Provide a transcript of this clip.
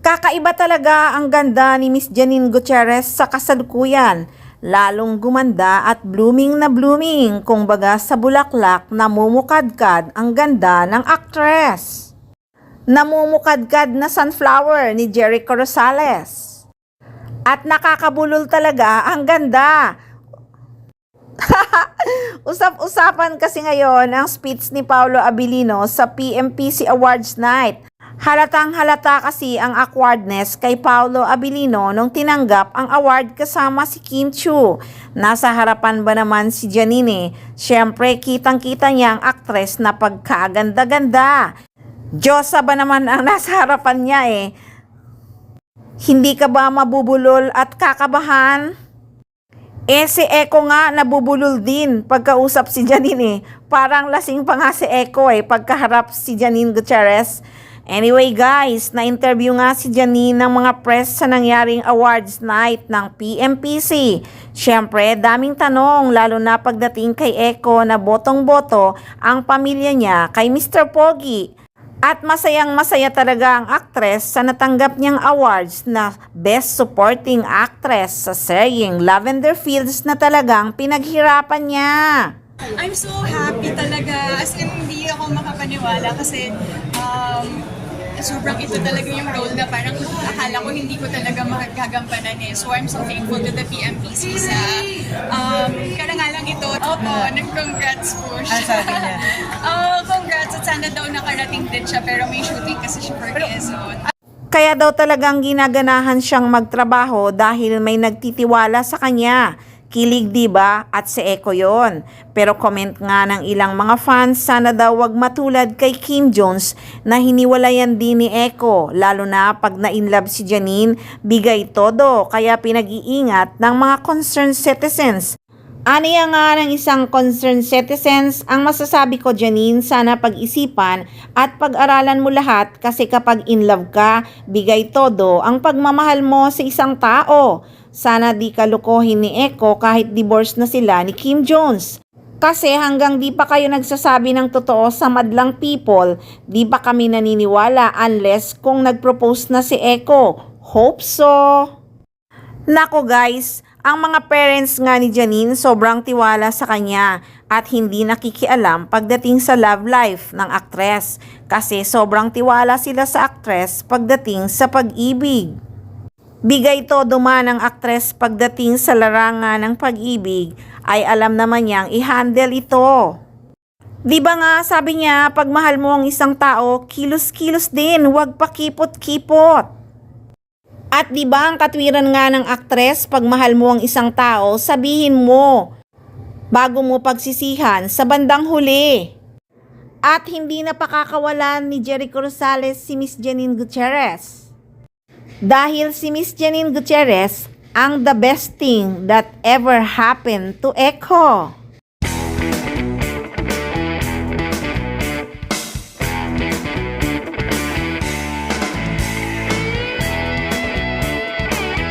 Kakaiba talaga ang ganda ni Miss Janine Gutierrez sa kasalukuyan. Lalong gumanda at blooming na blooming, kumbaga sa bulaklak namumukadkad ang ganda ng aktres. Namumukadkad na sunflower ni Jericho Rosales. At nakakabulol talaga ang ganda. Usap-usapan kasi ngayon ang speech ni Paolo Abilino sa PMPC Awards Night. Halatang halata kasi ang awkwardness kay Paolo Abilino nung tinanggap ang award kasama si Kim Chiu. Nasa harapan ba naman si Janine? Siyempre kitang-kita niya ang aktres na pagkaganda-ganda. Diyosa ba naman ang nasa harapan niya eh? Hindi ka ba mabubulol at kakabahan? Si Eko nga nabubulol din pagkausap si Janine eh. Parang lasing pa nga si Eko eh pagkaharap si Janine Gutierrez. Anyway guys, na-interview nga si Janine ng mga press sa nangyaring awards night ng PMPC. Siyempre, daming tanong lalo na pagdating kay Eko na botong-boto ang pamilya niya kay Mr. Pogi. At masayang-masaya talaga ang aktres sa natanggap niyang awards na Best Supporting Actress sa seryeng Lavender Fields na talagang pinaghirapan niya. I'm so happy talaga. As in, hindi ako makapaniwala kasi sobrang ito talaga yung role na parang akala ko hindi ko talaga magagampanan eh. So I'm so thankful to the PMPC sa karangalang ito. Opo, nag-congrats po siya. Sabi niya? Congrats at sana daw nakarating din siya pero may shooting kasi siya for Quezon. Kaya daw talagang ginaganahan siyang magtrabaho dahil may nagtitiwala sa kanya. Kilig diba? At si Eko yon. Pero comment nga ng ilang mga fans, sana daw wag matulad kay Kim Jones na hiniwalayan din ni Eko. Lalo na pag na-inlove si Janine, bigay todo. Kaya pinag-iingat ng mga concerned citizens. Aniya nga ng isang concerned citizens, ang masasabi ko Janine, sana pag-isipan at pag-aralan mo lahat kasi kapag in love ka, bigay todo ang pagmamahal mo sa isang tao. Sana di ka lukohin ni Eko kahit divorce na sila ni Kim Jones. Kasi hanggang di pa kayo nagsasabi ng totoo sa madlang people, di pa kami naniniwala unless kung nag-propose na si Eko. Hope so. Nako guys, ang mga parents nga ni Janine sobrang tiwala sa kanya at hindi nakikialam pagdating sa love life ng aktres kasi sobrang tiwala sila sa aktres pagdating sa pag-ibig. Bigay todo man ang aktres pagdating sa larangan ng pag-ibig ay alam naman niyang i-handle ito. Di ba nga sabi niya pag mahal mo ang isang tao, kilos-kilos din, huwag pa kipot-kipot. At di ba ang katwiran nga ng aktres, pag mahal mo ang isang tao, sabihin mo, bago mo pagsisihan sa bandang huli. At hindi na pakakawalan ni Jericho Rosales si Miss Janine Gutierrez. Dahil si Miss Janine Gutierrez ang the best thing that ever happened to Eko.